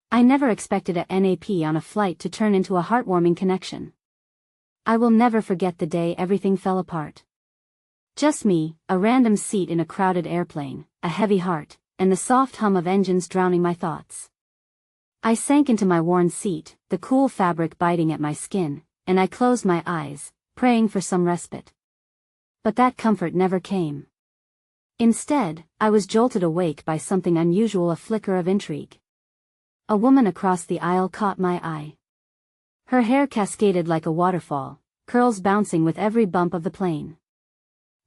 I never expected a NAP on a flight to turn into a heartwarming connection. I will never forget the day everything fell apart. Just me, a random seat in a crowded airplane, a heavy heart, and the soft hum of engines drowning my thoughts. I sank into my worn seat, the cool fabric biting at my skin, and I closed my eyes, praying for some respite. But that comfort never came. Instead, I was jolted awake by something unusual, a flicker of intrigue. A woman across the aisle caught my eye. Her hair cascaded like a waterfall, curls bouncing with every bump of the plane.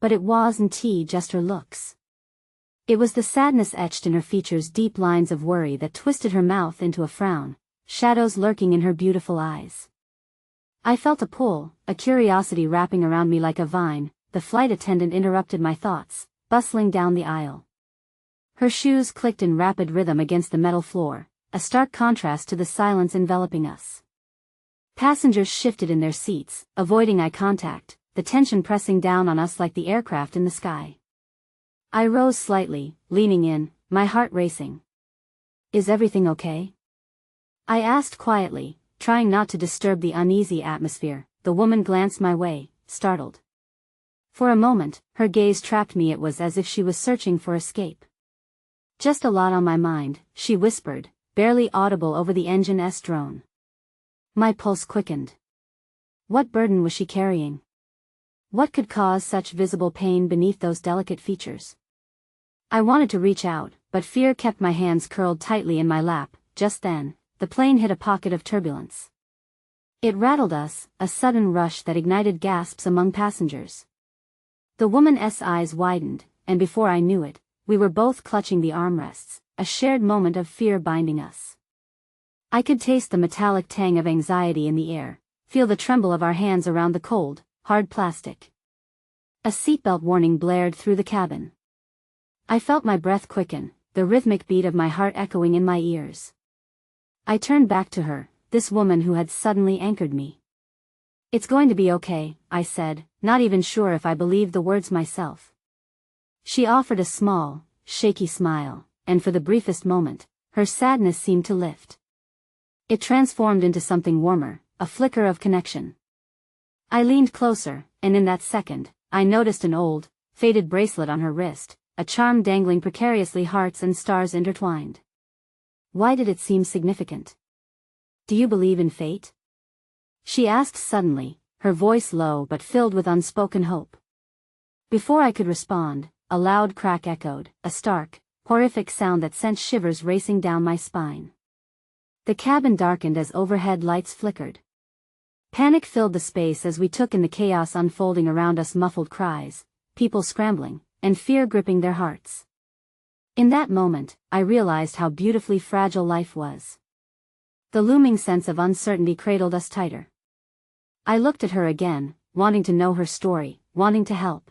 But it wasn't just her looks. It was the sadness etched in her features, deep lines of worry that twisted her mouth into a frown, shadows lurking in her beautiful eyes. I felt a pull, a curiosity wrapping around me like a vine. The flight attendant interrupted my thoughts, bustling down the aisle. Her shoes clicked in rapid rhythm against the metal floor, a stark contrast to the silence enveloping us. Passengers shifted in their seats, avoiding eye contact, the tension pressing down on us like the aircraft in the sky. I rose slightly, leaning in, my heart racing. "Is everything okay?" I asked quietly, trying not to disturb the uneasy atmosphere. The woman glanced my way, startled. For a moment, her gaze trapped me. It was as if she was searching for escape. "Just a lot on my mind," she whispered, barely audible over the engine's drone. My pulse quickened. What burden was she carrying? What could cause such visible pain beneath those delicate features? I wanted to reach out, but fear kept my hands curled tightly in my lap. Just then, the plane hit a pocket of turbulence. It rattled us, a sudden rush that ignited gasps among passengers. The woman's eyes widened, and before I knew it, we were both clutching the armrests, a shared moment of fear binding us. I could taste the metallic tang of anxiety in the air, feel the tremble of our hands around the cold, hard plastic. A seatbelt warning blared through the cabin. I felt my breath quicken, the rhythmic beat of my heart echoing in my ears. I turned back to her, this woman who had suddenly anchored me. "It's going to be okay," I said, not even sure if I believed the words myself. She offered a small, shaky smile, and for the briefest moment, her sadness seemed to lift. It transformed into something warmer, a flicker of connection. I leaned closer, and in that second, I noticed an old, faded bracelet on her wrist, a charm dangling precariously, hearts and stars intertwined. Why did it seem significant? "Do you believe in fate?" she asked suddenly, her voice low but filled with unspoken hope. Before I could respond, a loud crack echoed, a stark, horrific sound that sent shivers racing down my spine. The cabin darkened as overhead lights flickered. Panic filled the space as we took in the chaos unfolding around us, muffled cries, people scrambling, and fear gripping their hearts. In that moment, I realized how beautifully fragile life was. The looming sense of uncertainty cradled us tighter. I looked at her again, wanting to know her story, wanting to help.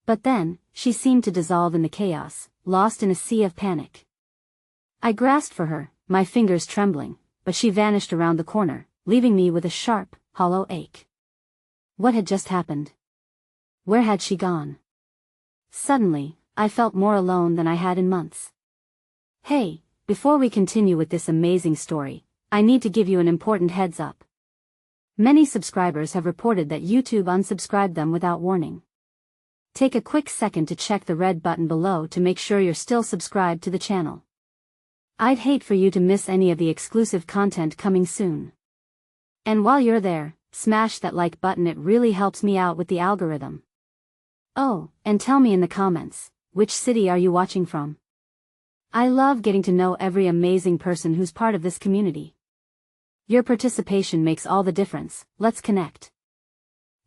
But then, she seemed to dissolve in the chaos, lost in a sea of panic. I grasped for her, my fingers trembling, but she vanished around the corner, leaving me with a sharp, hollow ache. What had just happened? Where had she gone? Suddenly, I felt more alone than I had in months. Hey, before we continue with this amazing story, I need to give you an important heads up. Many subscribers have reported that YouTube unsubscribed them without warning. Take a quick second to check the red button below to make sure you're still subscribed to the channel. I'd hate for you to miss any of the exclusive content coming soon. And while you're there, smash that like button, it really helps me out with the algorithm. Oh, and tell me in the comments, which city are you watching from? I love getting to know every amazing person who's part of this community. Your participation makes all the difference. Let's connect.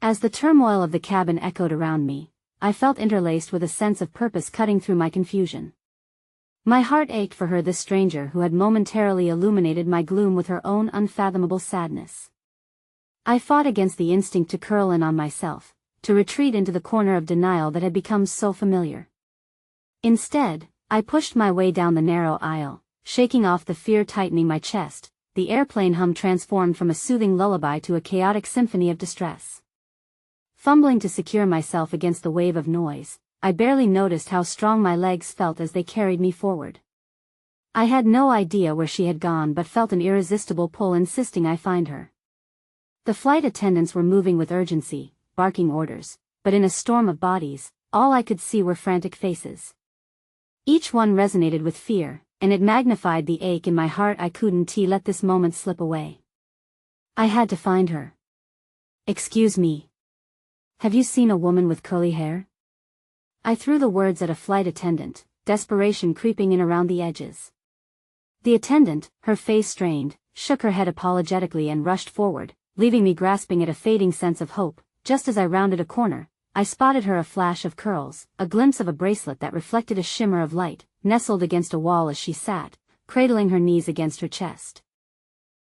As the turmoil of the cabin echoed around me, I felt interlaced with a sense of purpose cutting through my confusion. My heart ached for her, this stranger who had momentarily illuminated my gloom with her own unfathomable sadness. I fought against the instinct to curl in on myself, to retreat into the corner of denial that had become so familiar. Instead, I pushed my way down the narrow aisle, shaking off the fear tightening my chest. The airplane hum transformed from a soothing lullaby to a chaotic symphony of distress. Fumbling to secure myself against the wave of noise, I barely noticed how strong my legs felt as they carried me forward. I had no idea where she had gone but felt an irresistible pull insisting I find her. The flight attendants were moving with urgency, barking orders, but in a storm of bodies, all I could see were frantic faces. Each one resonated with fear, and it magnified the ache in my heart. I couldn't let this moment slip away. I had to find her. Excuse me. Have you seen a woman with curly hair? I threw the words at a flight attendant, desperation creeping in around the edges. The attendant, her face strained, shook her head apologetically and rushed forward, leaving me grasping at a fading sense of hope. Just as I rounded a corner, I spotted her, a flash of curls, a glimpse of a bracelet that reflected a shimmer of light, nestled against a wall as she sat, cradling her knees against her chest.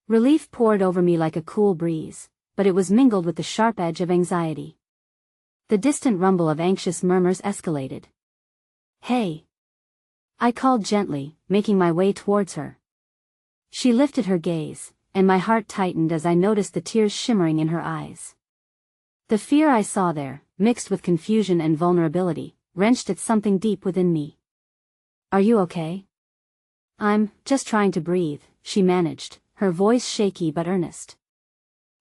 Relief poured over me like a cool breeze, but it was mingled with the sharp edge of anxiety. The distant rumble of anxious murmurs escalated. "Hey!" I called gently, making my way towards her. She lifted her gaze, and my heart tightened as I noticed the tears shimmering in her eyes. The fear I saw there, mixed with confusion and vulnerability, wrenched at something deep within me. "Are you okay?" "I'm just trying to breathe," she managed, her voice shaky but earnest.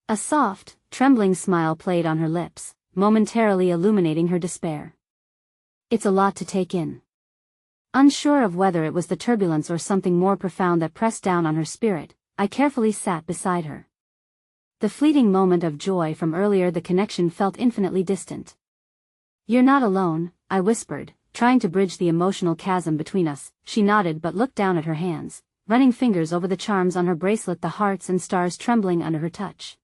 A soft, trembling smile played on her lips, momentarily illuminating her despair. "It's a lot to take in." Unsure of whether it was the turbulence or something more profound that pressed down on her spirit, I carefully sat beside her. The fleeting moment of joy from earlier, the connection felt infinitely distant. "You're not alone," I whispered, trying to bridge the emotional chasm between us. She nodded but looked down at her hands, running fingers over the charms on her bracelet, the hearts and stars trembling under her touch.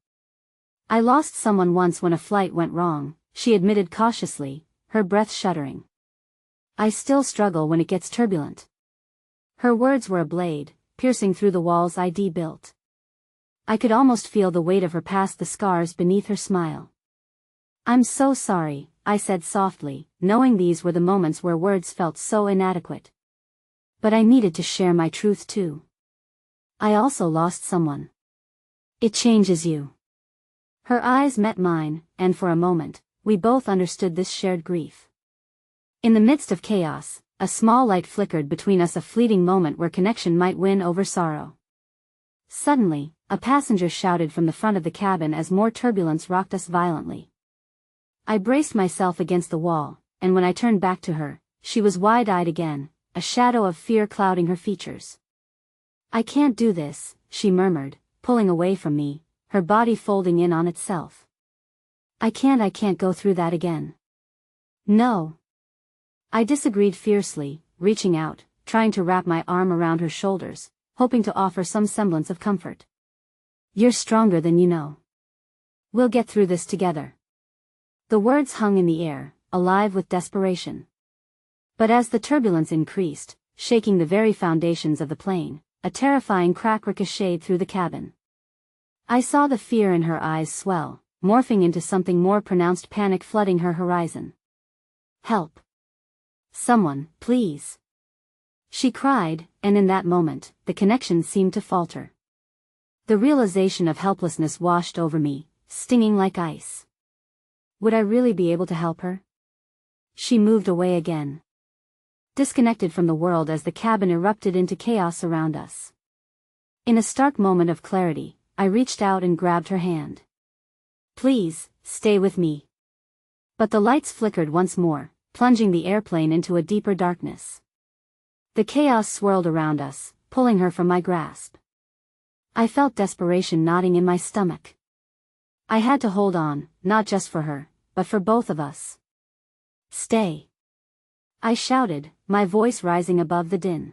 "I lost someone once when a flight went wrong," she admitted cautiously, her breath shuddering. "I still struggle when it gets turbulent." Her words were a blade, piercing through the walls I'd built. I could almost feel the weight of her past, the scars beneath her smile. "I'm so sorry," I said softly, knowing these were the moments where words felt so inadequate. But I needed to share my truth too. I also lost someone. "It changes you." Her eyes met mine, and for a moment, we both understood this shared grief. In the midst of chaos, a small light flickered between us, a fleeting moment where connection might win over sorrow. Suddenly, a passenger shouted from the front of the cabin as more turbulence rocked us violently. I braced myself against the wall, and when I turned back to her, she was wide-eyed again, a shadow of fear clouding her features. "I can't do this," she murmured, pulling away from me, her body folding in on itself. I can't go through that again." "No." I disagreed fiercely, reaching out, trying to wrap my arm around her shoulders, hoping to offer some semblance of comfort. "You're stronger than you know. We'll get through this together." The words hung in the air, alive with desperation. But as the turbulence increased, shaking the very foundations of the plane, a terrifying crack ricocheted through the cabin. I saw the fear in her eyes swell, morphing into something more pronounced, panic flooding her horizon. "Help! Someone, please!" she cried, and in that moment, the connection seemed to falter. The realization of helplessness washed over me, stinging like ice. Would I really be able to help her? She moved away again, disconnected from the world as the cabin erupted into chaos around us. In a stark moment of clarity, I reached out and grabbed her hand. "Please, stay with me." But the lights flickered once more, plunging the airplane into a deeper darkness. The chaos swirled around us, pulling her from my grasp. I felt desperation knotting in my stomach. I had to hold on, not just for her, but for both of us. "Stay!" I shouted, my voice rising above the din.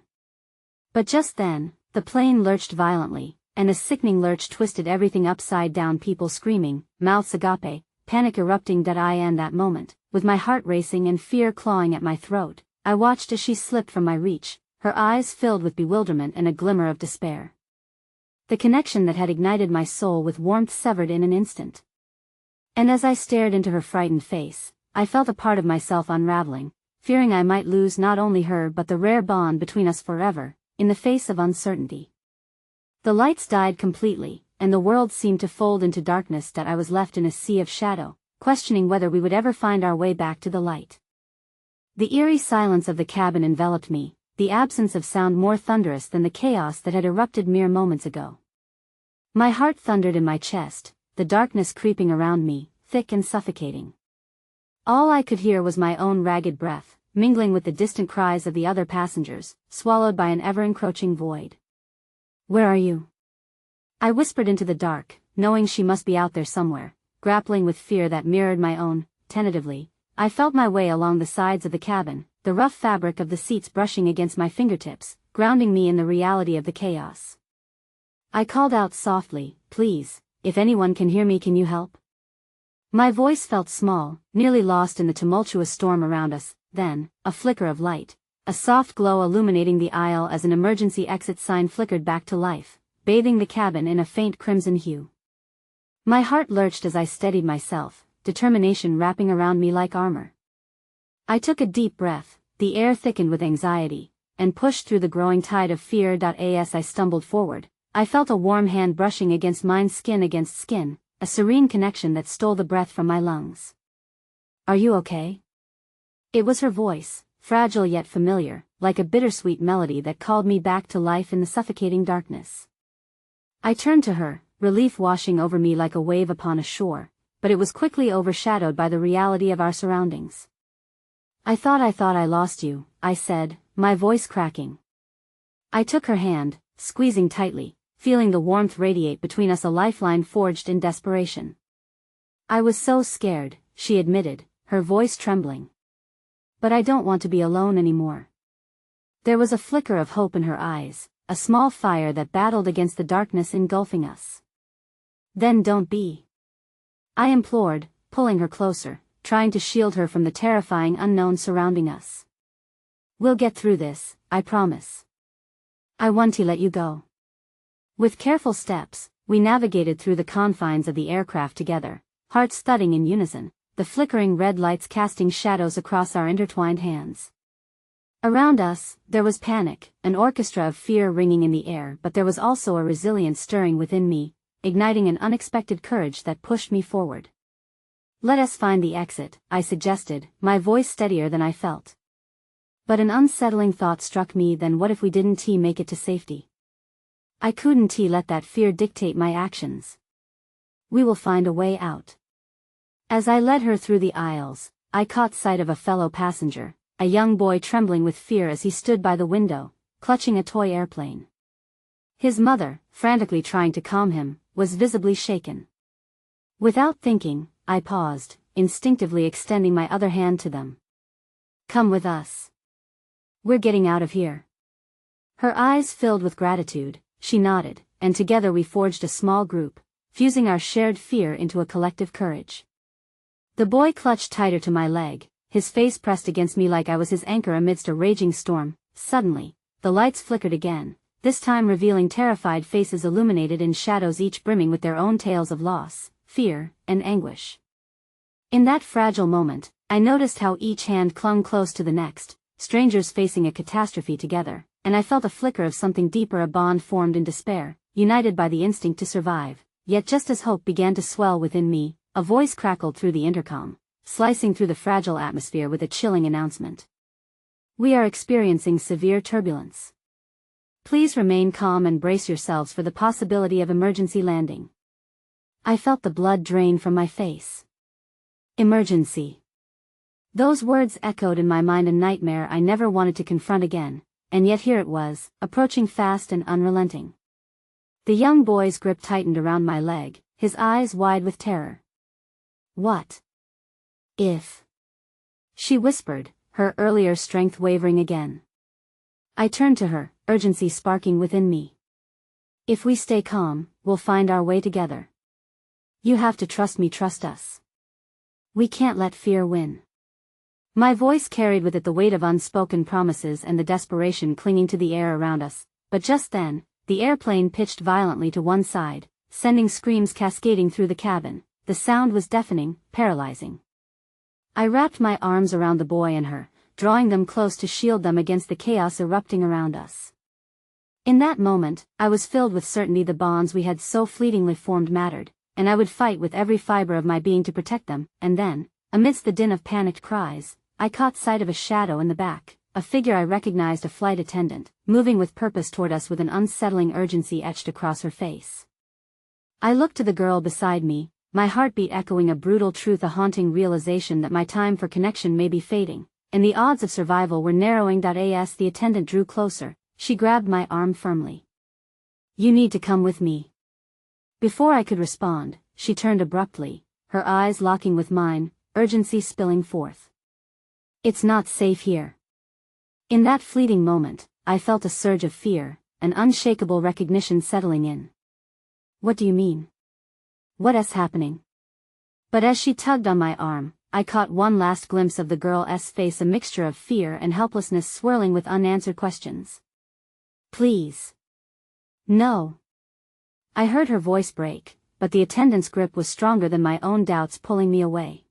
But just then, the plane lurched violently, and a sickening lurch twisted everything upside down, people screaming, mouths agape, panic erupting. In that moment, with my heart racing and fear clawing at my throat, I watched as she slipped from my reach, her eyes filled with bewilderment and a glimmer of despair. The connection that had ignited my soul with warmth severed in an instant. And as I stared into her frightened face, I felt a part of myself unraveling, fearing I might lose not only her but the rare bond between us forever, in the face of uncertainty. The lights died completely, and the world seemed to fold into darkness. I was left in a sea of shadow, questioning whether we would ever find our way back to the light. The eerie silence of the cabin enveloped me, the absence of sound more thunderous than the chaos that had erupted mere moments ago. My heart thundered in my chest, the darkness creeping around me, thick and suffocating. All I could hear was my own ragged breath, mingling with the distant cries of the other passengers, swallowed by an ever-encroaching void. "Where are you?" I whispered into the dark, knowing she must be out there somewhere, grappling with fear that mirrored my own. Tentatively, I felt my way along the sides of the cabin, the rough fabric of the seats brushing against my fingertips, grounding me in the reality of the chaos. I called out softly, "Please, if anyone can hear me, can you help?" My voice felt small, nearly lost in the tumultuous storm around us. Then, a flicker of light, a soft glow illuminating the aisle as an emergency exit sign flickered back to life, bathing the cabin in a faint crimson hue. My heart lurched as I steadied myself, determination wrapping around me like armor. I took a deep breath, the air thickened with anxiety, and pushed through the growing tide of fear. As I stumbled forward, I felt a warm hand brushing against mine, skin against skin, a serene connection that stole the breath from my lungs. "Are you okay?" It was her voice, fragile yet familiar, like a bittersweet melody that called me back to life in the suffocating darkness. I turned to her, relief washing over me like a wave upon a shore, but it was quickly overshadowed by the reality of our surroundings. I thought I lost you," I said, my voice cracking. I took her hand, squeezing tightly, feeling the warmth radiate between us, a lifeline forged in desperation. "I was so scared," she admitted, her voice trembling. "But I don't want to be alone anymore." There was a flicker of hope in her eyes, a small fire that battled against the darkness engulfing us. "Then don't be," I implored, pulling her closer, trying to shield her from the terrifying unknown surrounding us. "We'll get through this, I promise. I want to let you go." With careful steps, we navigated through the confines of the aircraft together, hearts thudding in unison, the flickering red lights casting shadows across our intertwined hands. Around us, there was panic, an orchestra of fear ringing in the air, but there was also a resilience stirring within me, igniting an unexpected courage that pushed me forward. "Let us find the exit," I suggested, my voice steadier than I felt. But an unsettling thought struck me. Then what if we didn't make it to safety? I couldn't let that fear dictate my actions. "We will find a way out." As I led her through the aisles, I caught sight of a fellow passenger, a young boy trembling with fear as he stood by the window, clutching a toy airplane. His mother, frantically trying to calm him, was visibly shaken. Without thinking, I paused, instinctively extending my other hand to them. "Come with us. We're getting out of here." Her eyes filled with gratitude, she nodded, and together we forged a small group, fusing our shared fear into a collective courage. The boy clutched tighter to my leg, his face pressed against me like I was his anchor amidst a raging storm. Suddenly, the lights flickered again, this time revealing terrified faces illuminated in shadows, each brimming with their own tales of loss, fear, and anguish. In that fragile moment, I noticed how each hand clung close to the next, strangers facing a catastrophe together, and I felt a flicker of something deeper, a bond formed in despair, united by the instinct to survive. Yet just as hope began to swell within me, a voice crackled through the intercom, slicing through the fragile atmosphere with a chilling announcement. "We are experiencing severe turbulence. Please remain calm and brace yourselves for the possibility of emergency landing." I felt the blood drain from my face. Emergency. Those words echoed in my mind, a nightmare I never wanted to confront again, and yet here it was, approaching fast and unrelenting. The young boy's grip tightened around my leg, his eyes wide with terror. "What if?" she whispered, her earlier strength wavering again. I turned to her, urgency sparking within me. "If we stay calm, we'll find our way together. You have to trust me, trust us. We can't let fear win." My voice carried with it the weight of unspoken promises and the desperation clinging to the air around us, but just then, the airplane pitched violently to one side, sending screams cascading through the cabin. The sound was deafening, paralyzing. I wrapped my arms around the boy and her, drawing them close to shield them against the chaos erupting around us. In that moment, I was filled with certainty the bonds we had so fleetingly formed mattered, and I would fight with every fiber of my being to protect them. And then, amidst the din of panicked cries, I caught sight of a shadow in the back, a figure I recognized, a flight attendant, moving with purpose toward us with an unsettling urgency etched across her face. I looked to the girl beside me, my heartbeat echoing a brutal truth, a haunting realization that my time for connection may be fading, and the odds of survival were narrowing. As the attendant drew closer, she grabbed my arm firmly. "You need to come with me." Before I could respond, she turned abruptly, her eyes locking with mine, urgency spilling forth. "It's not safe here." In that fleeting moment, I felt a surge of fear, an unshakable recognition settling in. "What do you mean? What's happening?" But as she tugged on my arm, I caught one last glimpse of the girl's face, a mixture of fear and helplessness swirling with unanswered questions. "Please. No." I heard her voice break, but the attendant's grip was stronger than my own doubts, pulling me away.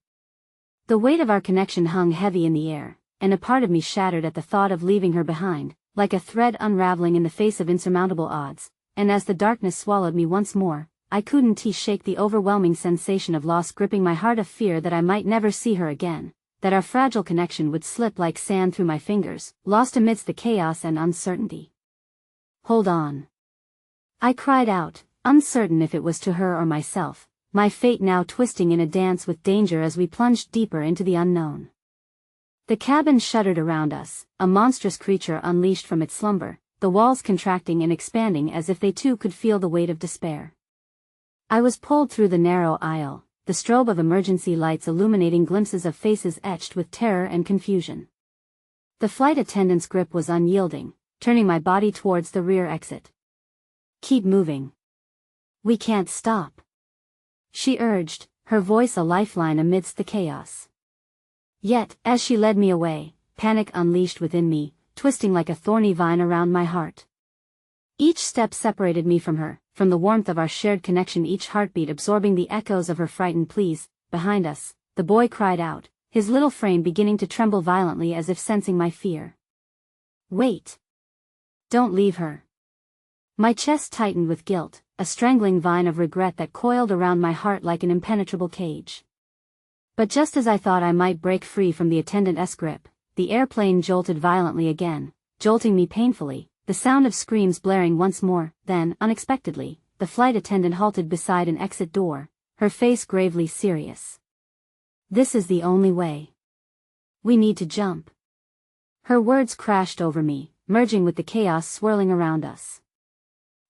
The weight of our connection hung heavy in the air, and a part of me shattered at the thought of leaving her behind, like a thread unraveling in the face of insurmountable odds, and as the darkness swallowed me once more, I couldn't shake the overwhelming sensation of loss gripping my heart, of fear that I might never see her again, that our fragile connection would slip like sand through my fingers, lost amidst the chaos and uncertainty. "Hold on," I cried out, uncertain if it was to her or myself, my fate now twisting in a dance with danger as we plunged deeper into the unknown. The cabin shuddered around us, a monstrous creature unleashed from its slumber, the walls contracting and expanding as if they too could feel the weight of despair. I was pulled through the narrow aisle, the strobe of emergency lights illuminating glimpses of faces etched with terror and confusion. The flight attendant's grip was unyielding, turning my body towards the rear exit. "Keep moving. We can't stop," she urged, her voice a lifeline amidst the chaos. Yet, as she led me away, panic unleashed within me, twisting like a thorny vine around my heart. Each step separated me from her, from the warmth of our shared connection, each heartbeat absorbing the echoes of her frightened pleas. Behind us, the boy cried out, his little frame beginning to tremble violently as if sensing my fear. "Wait. Don't leave her." My chest tightened with guilt, a strangling vine of regret that coiled around my heart like an impenetrable cage. But just as I thought I might break free from the attendant's grip, the airplane jolted violently again, jolting me painfully, the sound of screams blaring once more. Then, unexpectedly, the flight attendant halted beside an exit door, her face gravely serious. "This is the only way. We need to jump." Her words crashed over me, merging with the chaos swirling around us.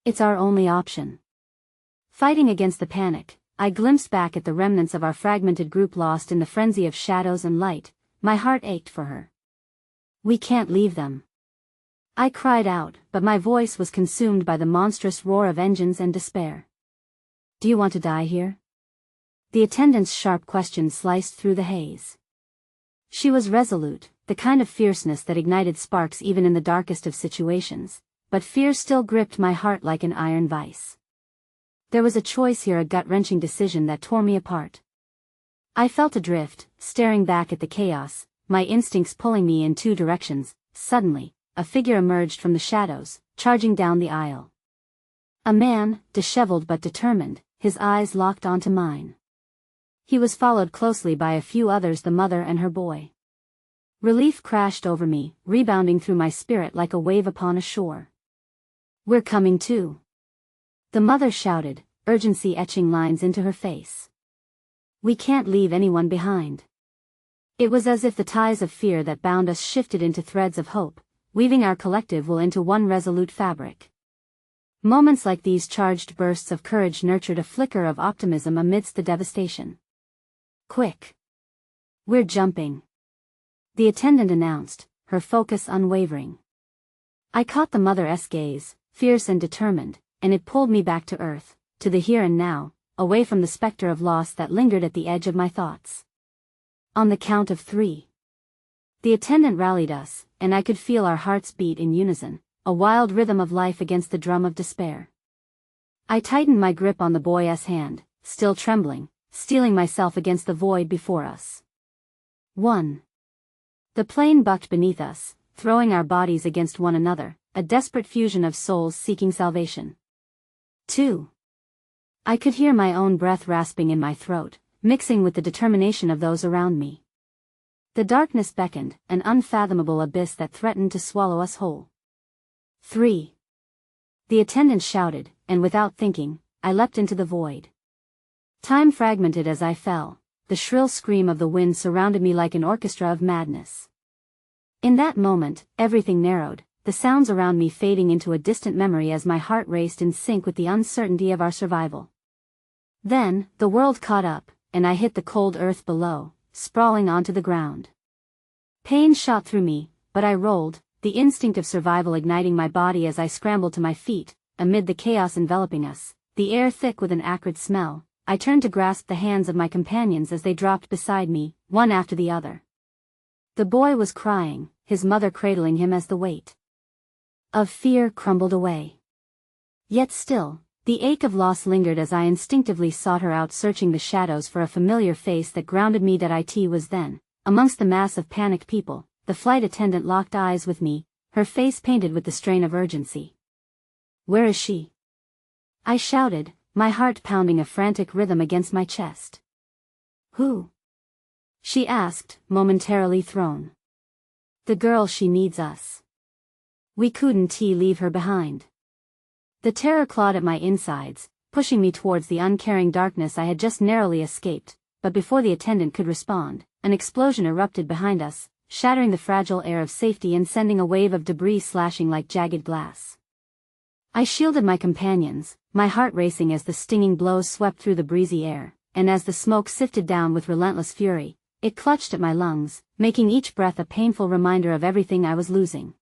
"It's our only option." Fighting against the panic, I glimpsed back at the remnants of our fragmented group lost in the frenzy of shadows and light. My heart ached for her. "We can't leave them," I cried out, but my voice was consumed by the monstrous roar of engines and despair. "Do you want to die here?" The attendant's sharp question sliced through the haze. She was resolute, the kind of fierceness that ignited sparks even in the darkest of situations, but fear still gripped my heart like an iron vice. There was a choice here, a gut-wrenching decision that tore me apart. I felt adrift, staring back at the chaos, my instincts pulling me in two directions. Suddenly, a figure emerged from the shadows, charging down the aisle. A man, disheveled but determined, his eyes locked onto mine. He was followed closely by a few others, the mother and her boy. Relief crashed over me, rebounding through my spirit like a wave upon a shore. "We're coming too," the mother shouted, urgency etching lines into her face. "We can't leave anyone behind." It was as if the ties of fear that bound us shifted into threads of hope, weaving our collective will into one resolute fabric. Moments like these, charged bursts of courage, nurtured a flicker of optimism amidst the devastation. "Quick. We're jumping," the attendant announced, her focus unwavering. I caught the mother's gaze, fierce and determined, and it pulled me back to earth, to the here and now, away from the specter of loss that lingered at the edge of my thoughts. "On the count of 3. The attendant rallied us, and I could feel our hearts beat in unison, a wild rhythm of life against the drum of despair. I tightened my grip on the boy's hand, still trembling, steeling myself against the void before us. 1. The plane bucked beneath us, throwing our bodies against one another, a desperate fusion of souls seeking salvation. 2. I could hear my own breath rasping in my throat, mixing with the determination of those around me. The darkness beckoned, an unfathomable abyss that threatened to swallow us whole. 3. The attendant shouted, and without thinking, I leapt into the void. Time fragmented as I fell. The shrill scream of the wind surrounded me like an orchestra of madness. In that moment, everything narrowed, the sounds around me fading into a distant memory as my heart raced in sync with the uncertainty of our survival. Then, the world caught up, and I hit the cold earth below, sprawling onto the ground. Pain shot through me, but I rolled, the instinct of survival igniting my body as I scrambled to my feet. Amid the chaos enveloping us, the air thick with an acrid smell, I turned to grasp the hands of my companions as they dropped beside me, one after the other. The boy was crying, his mother cradling him as the weight of fear crumbled away. Yet still, the ache of loss lingered as I instinctively sought her out, searching the shadows for a familiar face that grounded me. It was then, amongst the mass of panicked people, the flight attendant locked eyes with me, her face painted with the strain of urgency. "Where is she?" I shouted, my heart pounding a frantic rhythm against my chest. "Who?" she asked, momentarily thrown. "The girl, she needs us. We couldn't leave her behind." The terror clawed at my insides, pushing me towards the uncaring darkness I had just narrowly escaped, but before the attendant could respond, an explosion erupted behind us, shattering the fragile air of safety and sending a wave of debris slashing like jagged glass. I shielded my companions, my heart racing as the stinging blows swept through the breezy air, and as the smoke sifted down with relentless fury, it clutched at my lungs, making each breath a painful reminder of everything I was losing.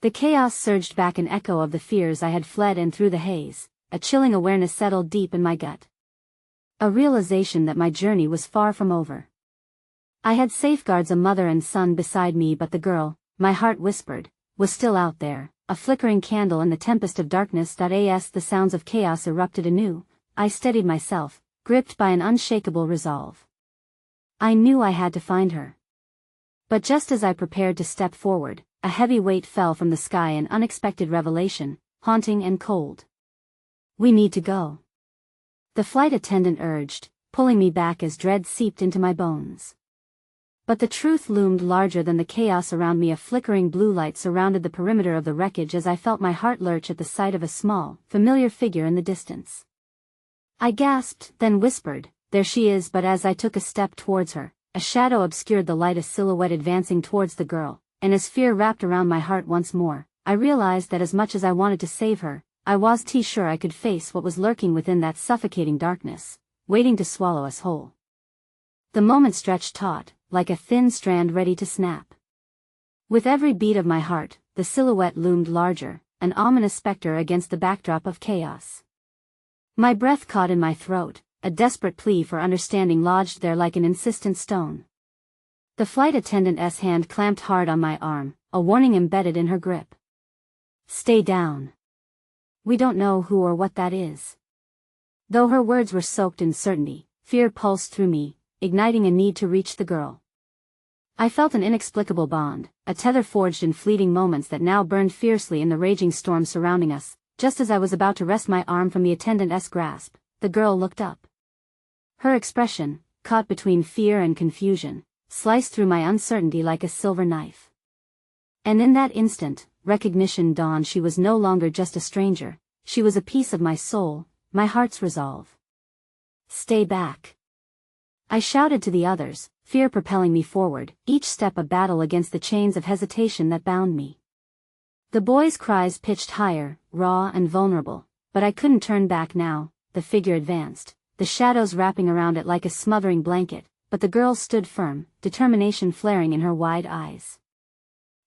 The chaos surged back, an echo of the fears I had fled, and through the haze, a chilling awareness settled deep in my gut. A realization that my journey was far from over. I had safeguards, a mother and son beside me, but the girl, my heart whispered, was still out there, a flickering candle in the tempest of darkness. As the sounds of chaos erupted anew, I steadied myself, gripped by an unshakable resolve. I knew I had to find her. But just as I prepared to step forward, a heavy weight fell from the sky, an unexpected revelation, haunting and cold. "We need to go," the flight attendant urged, pulling me back as dread seeped into my bones. But the truth loomed larger than the chaos around me. A flickering blue light surrounded the perimeter of the wreckage as I felt my heart lurch at the sight of a small, familiar figure in the distance. I gasped, then whispered, "There she is," but as I took a step towards her, a shadow obscured the light, a silhouette advancing towards the girl, and as fear wrapped around my heart once more, I realized that as much as I wanted to save her, I was too sure I could face what was lurking within that suffocating darkness, waiting to swallow us whole. The moment stretched taut, like a thin strand ready to snap. With every beat of my heart, the silhouette loomed larger, an ominous specter against the backdrop of chaos. My breath caught in my throat, a desperate plea for understanding lodged there like an insistent stone. The flight attendant's hand clamped hard on my arm, a warning embedded in her grip. "Stay down. We don't know who or what that is." Though her words were soaked in certainty, fear pulsed through me, igniting a need to reach the girl. I felt an inexplicable bond, a tether forged in fleeting moments that now burned fiercely in the raging storm surrounding us. Just as I was about to wrest my arm from the attendant's grasp, the girl looked up. Her expression, caught between fear and confusion, sliced through my uncertainty like a silver knife. And in that instant, recognition dawned. She was no longer just a stranger, she was a piece of my soul, my heart's resolve. "Stay back," I shouted to the others, fear propelling me forward, each step a battle against the chains of hesitation that bound me. The boy's cries pitched higher, raw and vulnerable, but I couldn't turn back now. The figure advanced, the shadows wrapping around it like a smothering blanket, but the girl stood firm, determination flaring in her wide eyes.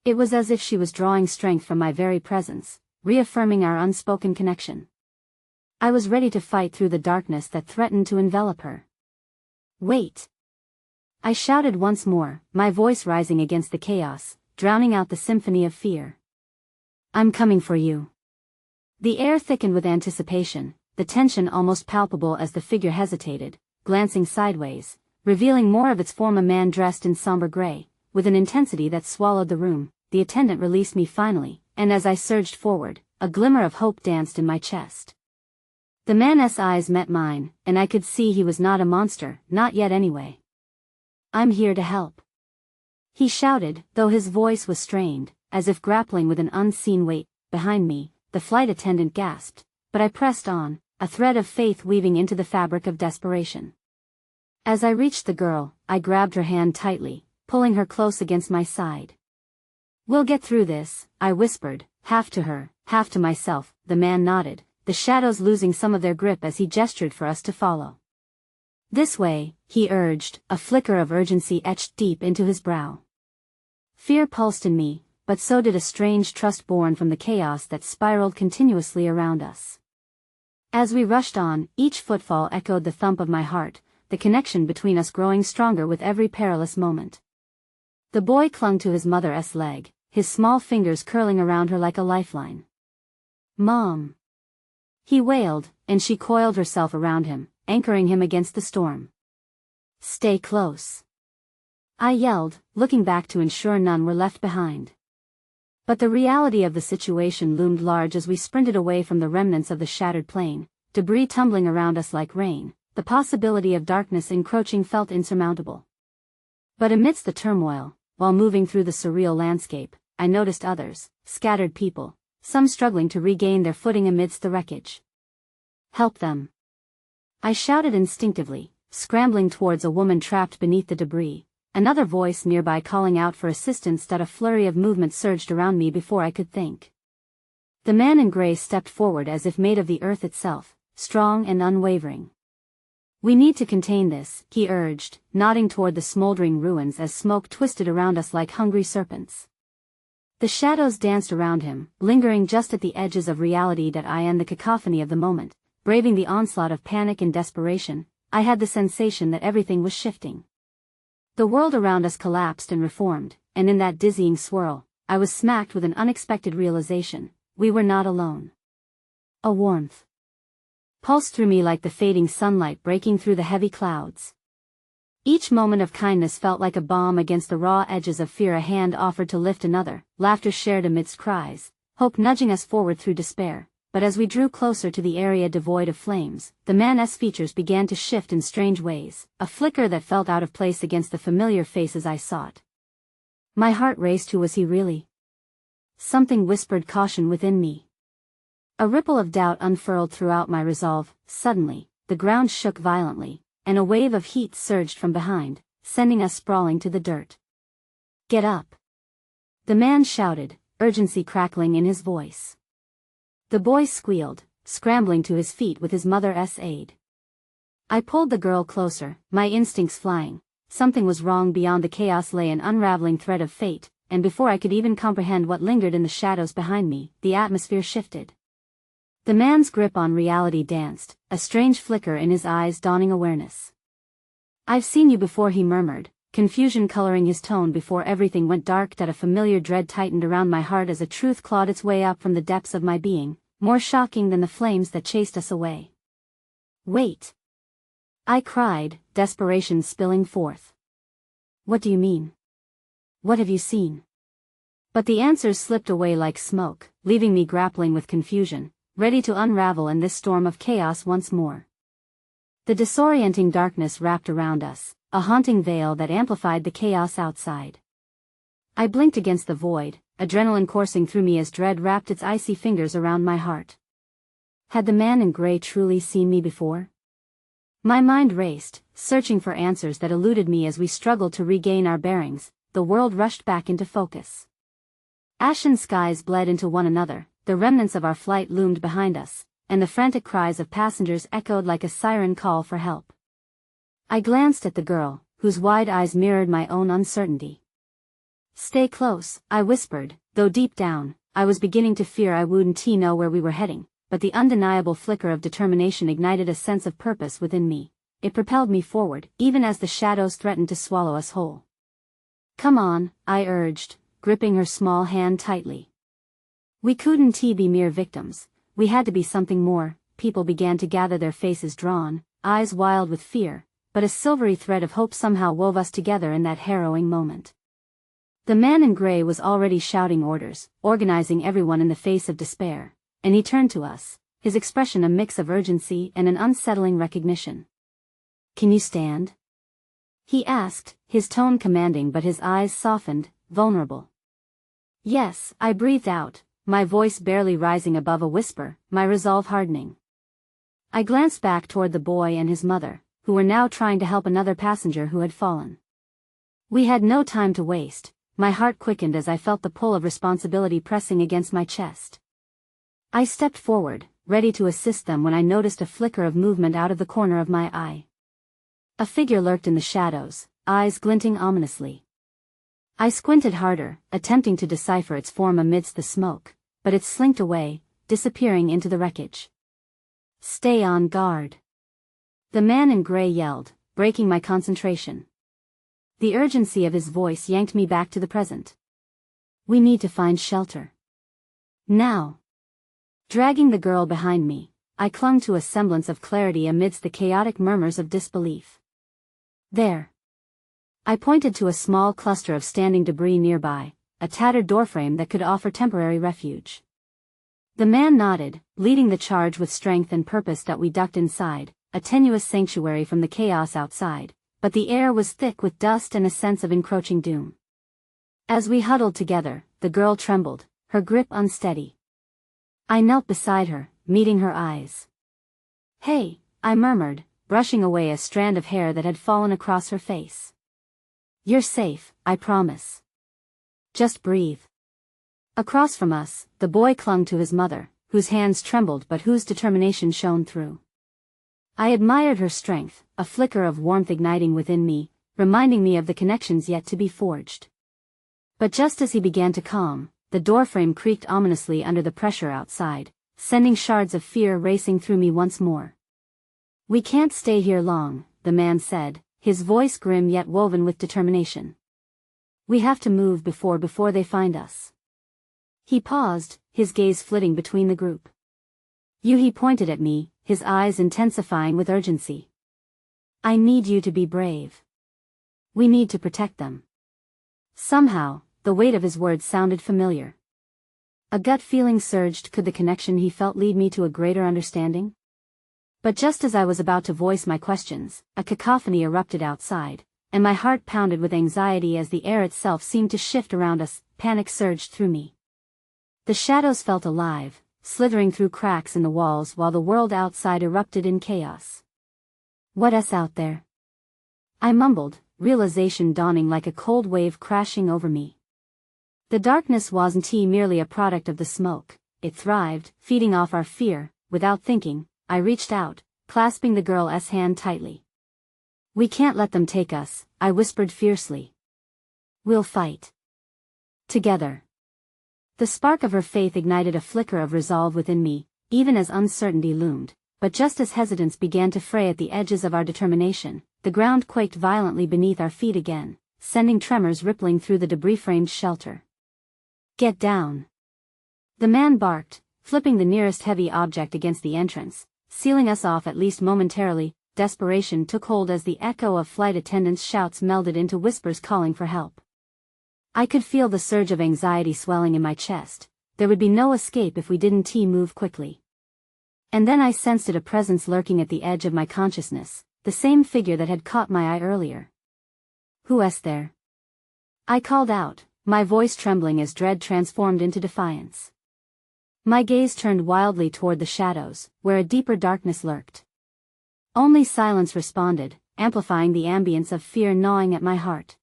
It was as if she was drawing strength from my very presence, reaffirming our unspoken connection. I was ready to fight through the darkness that threatened to envelop her. "Wait!" I shouted once more, my voice rising against the chaos, drowning out the symphony of fear. "I'm coming for you." The air thickened with anticipation, the tension almost palpable as the figure hesitated, glancing sideways, revealing more of its form, a man dressed in somber gray, with an intensity that swallowed the room. The attendant released me finally, and as I surged forward, a glimmer of hope danced in my chest. The man's eyes met mine, and I could see he was not a monster, not yet anyway. "I'm here to help." he shouted, though his voice was strained, as if grappling with an unseen weight. Behind me, the flight attendant gasped, but I pressed on, a thread of faith weaving into the fabric of desperation. As I reached the girl, I grabbed her hand tightly, pulling her close against my side. "We'll get through this," I whispered, half to her, half to myself. The man nodded, the shadows losing some of their grip as he gestured for us to follow. "This way," he urged, a flicker of urgency etched deep into his brow. Fear pulsed in me, but so did a strange trust born from the chaos that spiraled continuously around us. As we rushed on, each footfall echoed the thump of my heart, the connection between us growing stronger with every perilous moment. The boy clung to his mother's leg, his small fingers curling around her like a lifeline. "Mom!" he wailed, and she coiled herself around him, anchoring him against the storm. "Stay close!" I yelled, looking back to ensure none were left behind. But the reality of the situation loomed large as we sprinted away from the remnants of the shattered plane, debris tumbling around us like rain. The possibility of darkness encroaching felt insurmountable. But amidst the turmoil, while moving through the surreal landscape, I noticed others, scattered people, some struggling to regain their footing amidst the wreckage. "Help them!" I shouted instinctively, scrambling towards a woman trapped beneath the debris, another voice nearby calling out for assistance. That a flurry of movement surged around me before I could think. The man in gray stepped forward as if made of the earth itself, strong and unwavering. "We need to contain this," he urged, nodding toward the smoldering ruins as smoke twisted around us like hungry serpents. The shadows danced around him, lingering just at the edges of reality. That I and the cacophony of the moment, braving the onslaught of panic and desperation, I had the sensation that everything was shifting. The world around us collapsed and reformed, and in that dizzying swirl, I was smacked with an unexpected realization: we were not alone. A warmth pulsed through me like the fading sunlight breaking through the heavy clouds. Each moment of kindness felt like a balm against the raw edges of fear. A hand offered to lift another, laughter shared amidst cries, hope nudging us forward through despair. But as we drew closer to the area devoid of flames, the man's features began to shift in strange ways, a flicker that felt out of place against the familiar faces I sought. My heart raced. Who was he really? Something whispered caution within me. A ripple of doubt unfurled throughout my resolve. Suddenly, the ground shook violently, and a wave of heat surged from behind, sending us sprawling to the dirt. "Get up!" the man shouted, urgency crackling in his voice. The boy squealed, scrambling to his feet with his mother's aid. I pulled the girl closer, my instincts flying. Something was wrong. Beyond the chaos lay an unraveling thread of fate, and before I could even comprehend what lingered in the shadows behind me, the atmosphere shifted. The man's grip on reality danced, a strange flicker in his eyes dawning awareness. "I've seen you before," he murmured, confusion coloring his tone before everything went dark. That a familiar dread tightened around my heart as a truth clawed its way up from the depths of my being, more shocking than the flames that chased us away. "Wait!" I cried, desperation spilling forth. "What do you mean? What have you seen?" But the answers slipped away like smoke, leaving me grappling with confusion, ready to unravel in this storm of chaos once more. The disorienting darkness wrapped around us, a haunting veil that amplified the chaos outside. I blinked against the void, adrenaline coursing through me as dread wrapped its icy fingers around my heart. Had the man in gray truly seen me before? My mind raced, searching for answers that eluded me. As we struggled to regain our bearings, the world rushed back into focus. Ashen skies bled into one another, the remnants of our flight loomed behind us, and the frantic cries of passengers echoed like a siren call for help. I glanced at the girl, whose wide eyes mirrored my own uncertainty. "Stay close," I whispered, though deep down, I was beginning to fear I wouldn't know where we were heading. But the undeniable flicker of determination ignited a sense of purpose within me. It propelled me forward, even as the shadows threatened to swallow us whole. "Come on," I urged, gripping her small hand tightly. We couldn't be mere victims, we had to be something more. People began to gather, their faces drawn, eyes wild with fear, but a silvery thread of hope somehow wove us together in that harrowing moment. The man in gray was already shouting orders, organizing everyone in the face of despair. And he turned to us, his expression a mix of urgency and an unsettling recognition. "Can you stand?" he asked, his tone commanding but his eyes softened, vulnerable. Yes, I breathed out, my voice barely rising above a whisper, my resolve hardening. I glanced back toward the boy and his mother, who were now trying to help another passenger who had fallen. We had no time to waste. My heart quickened as I felt the pull of responsibility pressing against my chest. I stepped forward, ready to assist them when I noticed a flicker of movement out of the corner of my eye. A figure lurked in the shadows, eyes glinting ominously. I squinted harder, attempting to decipher its form amidst the smoke, but it slinked away, disappearing into the wreckage. Stay on guard. The man in gray yelled, breaking my concentration. The urgency of his voice yanked me back to the present. We need to find shelter. Now. Dragging the girl behind me, I clung to a semblance of clarity amidst the chaotic murmurs of disbelief. There. I pointed to a small cluster of standing debris nearby, a tattered doorframe that could offer temporary refuge. The man nodded, leading the charge with strength and purpose that we ducked inside, a tenuous sanctuary from the chaos outside, but the air was thick with dust and a sense of encroaching doom. As we huddled together, the girl trembled, her grip unsteady. I knelt beside her, meeting her eyes. Hey, I murmured, brushing away a strand of hair that had fallen across her face. You're safe, I promise. Just breathe. Across from us, the boy clung to his mother, whose hands trembled but whose determination shone through. I admired her strength, a flicker of warmth igniting within me, reminding me of the connections yet to be forged. But just as he began to calm, the doorframe creaked ominously under the pressure outside, sending shards of fear racing through me once more. We can't stay here long, the man said, his voice grim yet woven with determination. We have to move before they find us. He paused, his gaze flitting between the group. He pointed at me, his eyes intensifying with urgency. I need you to be brave. We need to protect them. Somehow, the weight of his words sounded familiar. A gut feeling surged. Could the connection he felt lead me to a greater understanding? But just as I was about to voice my questions, a cacophony erupted outside, and my heart pounded with anxiety as the air itself seemed to shift around us. Panic surged through me. The shadows felt alive, slithering through cracks in the walls while the world outside erupted in chaos. What's out there? I mumbled, realization dawning like a cold wave crashing over me. The darkness wasn't merely a product of the smoke, it thrived, feeding off our fear. Without thinking, I reached out, clasping the girl's hand tightly. We can't let them take us, I whispered fiercely. We'll fight. Together. The spark of her faith ignited a flicker of resolve within me, even as uncertainty loomed, but just as hesitance began to fray at the edges of our determination, the ground quaked violently beneath our feet again, sending tremors rippling through the debris-framed shelter. Get down. The man barked, flipping the nearest heavy object against the entrance, sealing us off at least momentarily. Desperation took hold as the echo of flight attendants' shouts melded into whispers calling for help. I could feel the surge of anxiety swelling in my chest. There would be no escape if we didn't move quickly. And then I sensed a presence lurking at the edge of my consciousness, the same figure that had caught my eye earlier. Who's there? I called out, my voice trembling as dread transformed into defiance. My gaze turned wildly toward the shadows, where a deeper darkness lurked. Only silence responded, amplifying the ambience of fear gnawing at my heart.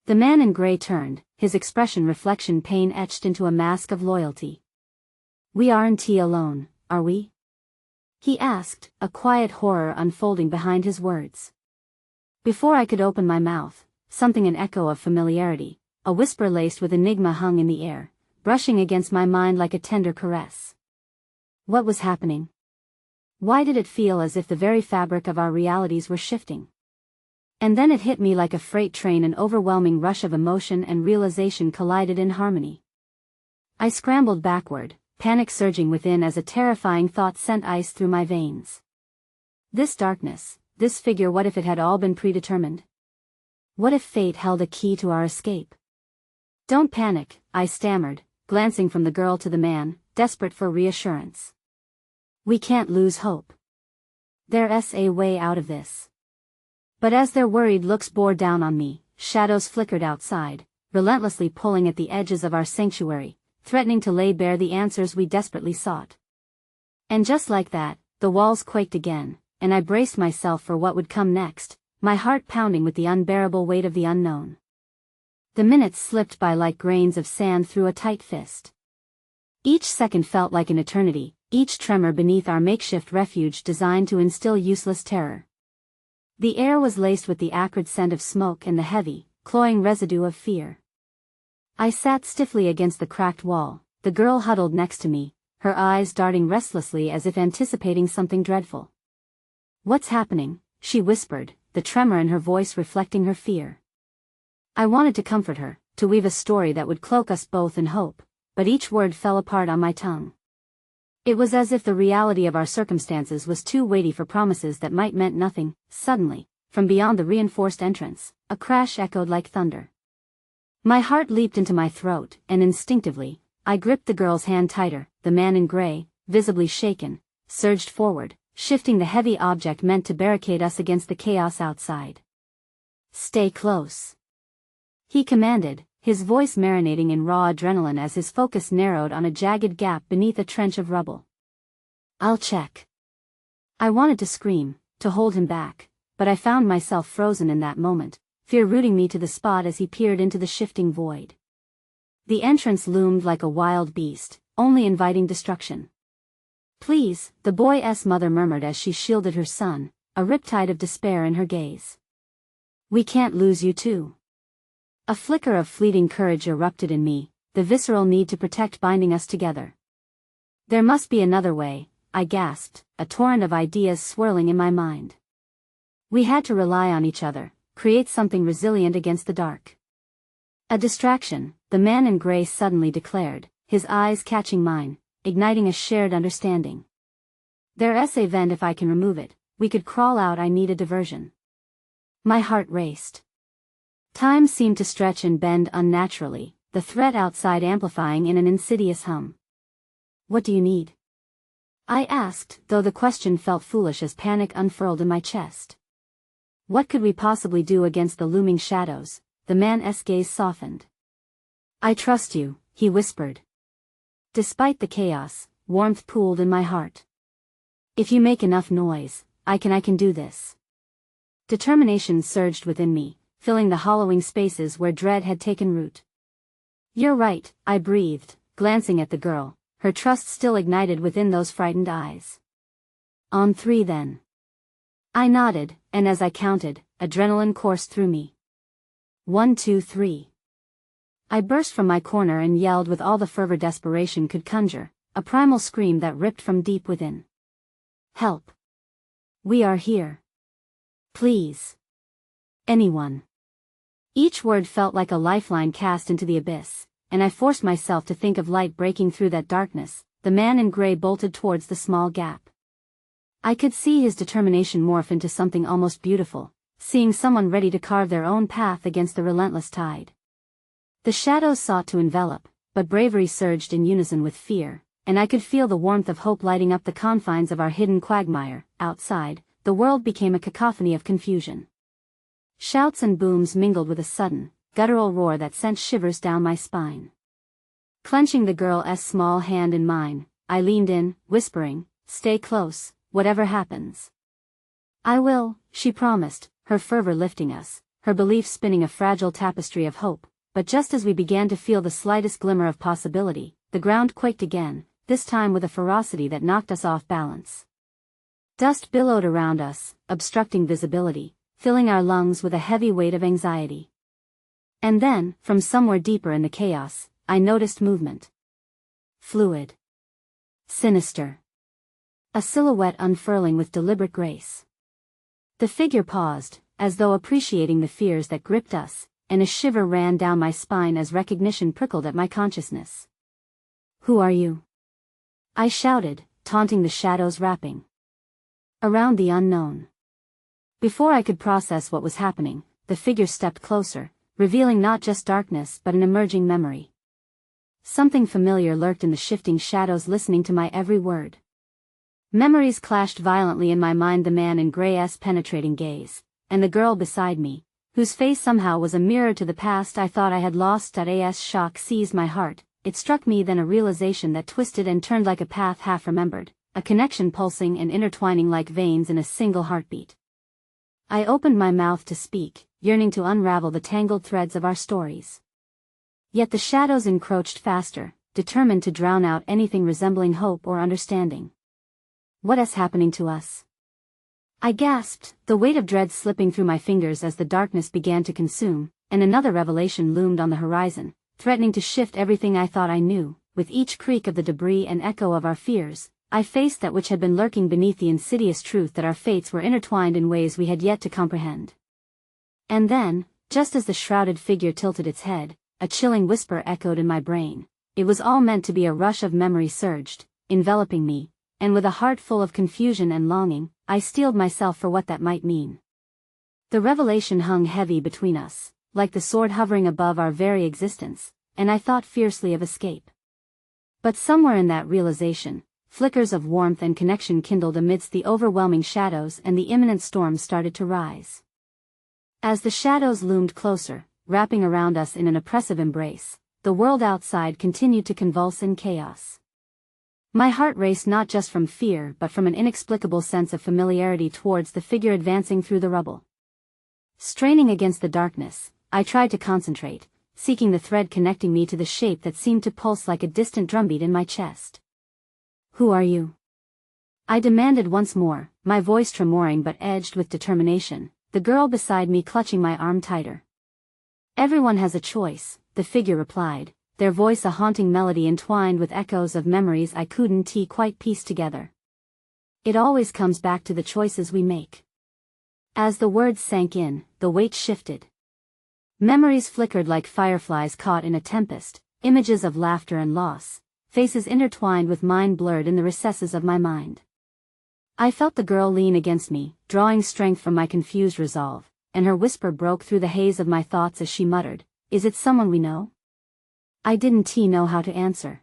The man in gray turned, his expression reflection pain etched into a mask of loyalty. We aren't alone, are we? He asked, a quiet horror unfolding behind his words. Before I could open my mouth, something an echo of familiarity, a whisper laced with enigma hung in the air, brushing against my mind like a tender caress. What was happening? Why did it feel as if the very fabric of our realities were shifting? And then it hit me like a freight train, an overwhelming rush of emotion and realization collided in harmony. I scrambled backward, panic surging within as a terrifying thought sent ice through my veins. This darkness, this figure, what if it had all been predetermined? What if fate held a key to our escape? Don't panic, I stammered, glancing from the girl to the man, desperate for reassurance. We can't lose hope. There's a way out of this. But as their worried looks bore down on me, shadows flickered outside, relentlessly pulling at the edges of our sanctuary, threatening to lay bare the answers we desperately sought. And just like that, the walls quaked again, and I braced myself for what would come next, my heart pounding with the unbearable weight of the unknown. The minutes slipped by like grains of sand through a tight fist. Each second felt like an eternity, each tremor beneath our makeshift refuge designed to instill useless terror. The air was laced with the acrid scent of smoke and the heavy, cloying residue of fear. I sat stiffly against the cracked wall, the girl huddled next to me, her eyes darting restlessly as if anticipating something dreadful. "What's happening?" she whispered, the tremor in her voice reflecting her fear. I wanted to comfort her, to weave a story that would cloak us both in hope, but each word fell apart on my tongue. It was as if the reality of our circumstances was too weighty for promises that might meant nothing. Suddenly, from beyond the reinforced entrance, a crash echoed like thunder. My heart leaped into my throat, and instinctively, I gripped the girl's hand tighter. The man in gray, visibly shaken, surged forward, shifting the heavy object meant to barricade us against the chaos outside. "Stay close," he commanded, his voice marinating in raw adrenaline as his focus narrowed on a jagged gap beneath a trench of rubble. "I'll check." I wanted to scream, to hold him back, but I found myself frozen in that moment, fear rooting me to the spot as he peered into the shifting void. The entrance loomed like a wild beast, only inviting destruction. "Please," the boy's mother murmured as she shielded her son, a riptide of despair in her gaze. "We can't lose you too." A flicker of fleeting courage erupted in me, the visceral need to protect binding us together. "There must be another way," I gasped, a torrent of ideas swirling in my mind. We had to rely on each other, create something resilient against the dark. "A distraction," the man in gray suddenly declared, his eyes catching mine, igniting a shared understanding. "There's a vent if I can remove it, we could crawl out. I need a diversion." My heart raced. Time seemed to stretch and bend unnaturally, the threat outside amplifying in an insidious hum. "What do you need?" I asked, though the question felt foolish as panic unfurled in my chest. What could we possibly do against the looming shadows? The man's gaze softened. "I trust you," he whispered. Despite the chaos, warmth pooled in my heart. "If you make enough noise, I can do this." Determination surged within me, filling the hollowing spaces where dread had taken root. "You're right," I breathed, glancing at the girl, her trust still ignited within those frightened eyes. "On 3 then." I nodded, and as I counted, adrenaline coursed through me. 1, 2, 3. I burst from my corner and yelled with all the fervor desperation could conjure, a primal scream that ripped from deep within. "Help! We are here. Please. Anyone." Each word felt like a lifeline cast into the abyss, and I forced myself to think of light breaking through that darkness. The man in gray bolted towards the small gap. I could see his determination morph into something almost beautiful, seeing someone ready to carve their own path against the relentless tide. The shadows sought to envelop, but bravery surged in unison with fear, and I could feel the warmth of hope lighting up the confines of our hidden quagmire. Outside, the world became a cacophony of confusion. Shouts and booms mingled with a sudden, guttural roar that sent shivers down my spine. Clenching the girl's small hand in mine, I leaned in, whispering, "Stay close, whatever happens." "I will," she promised, her fervor lifting us, her belief spinning a fragile tapestry of hope. But just as we began to feel the slightest glimmer of possibility, the ground quaked again, this time with a ferocity that knocked us off balance. Dust billowed around us, obstructing visibility, filling our lungs with a heavy weight of anxiety. And then, from somewhere deeper in the chaos, I noticed movement. Fluid. Sinister. A silhouette unfurling with deliberate grace. The figure paused, as though appreciating the fears that gripped us, and a shiver ran down my spine as recognition prickled at my consciousness. "Who are you?" I shouted, taunting the shadows wrapping around the unknown. Before I could process what was happening, the figure stepped closer, revealing not just darkness but an emerging memory. Something familiar lurked in the shifting shadows, listening to my every word. Memories clashed violently in my mind: the man in gray's penetrating gaze, and the girl beside me, whose face somehow was a mirror to the past I thought I had lost. As shock seized my heart, it struck me then a realization that twisted and turned like a path half remembered, a connection pulsing and intertwining like veins in a single heartbeat. I opened my mouth to speak, yearning to unravel the tangled threads of our stories. Yet the shadows encroached faster, determined to drown out anything resembling hope or understanding. "What is happening to us?" I gasped, the weight of dread slipping through my fingers as the darkness began to consume, and another revelation loomed on the horizon, threatening to shift everything I thought I knew. With each creak of the debris and echo of our fears, I faced that which had been lurking beneath, the insidious truth that our fates were intertwined in ways we had yet to comprehend. And then, just as the shrouded figure tilted its head, a chilling whisper echoed in my brain. It was all meant to be. A rush of memory surged, enveloping me, and with a heart full of confusion and longing, I steeled myself for what that might mean. The revelation hung heavy between us, like the sword hovering above our very existence, and I thought fiercely of escape. But somewhere in that realization, flickers of warmth and connection kindled amidst the overwhelming shadows, and the imminent storm started to rise. As the shadows loomed closer, wrapping around us in an oppressive embrace, the world outside continued to convulse in chaos. My heart raced not just from fear but from an inexplicable sense of familiarity towards the figure advancing through the rubble. Straining against the darkness, I tried to concentrate, seeking the thread connecting me to the shape that seemed to pulse like a distant drumbeat in my chest. "Who are you?" I demanded once more, my voice tremoring but edged with determination, the girl beside me clutching my arm tighter. "Everyone has a choice," the figure replied, their voice a haunting melody entwined with echoes of memories I couldn't quite piece together. "It always comes back to the choices we make." As the words sank in, the weight shifted. Memories flickered like fireflies caught in a tempest, images of laughter and loss, faces intertwined with mine blurred in the recesses of my mind. I felt the girl lean against me, drawing strength from my confused resolve, and her whisper broke through the haze of my thoughts as she muttered, "Is it someone we know?" I didn't know how to answer.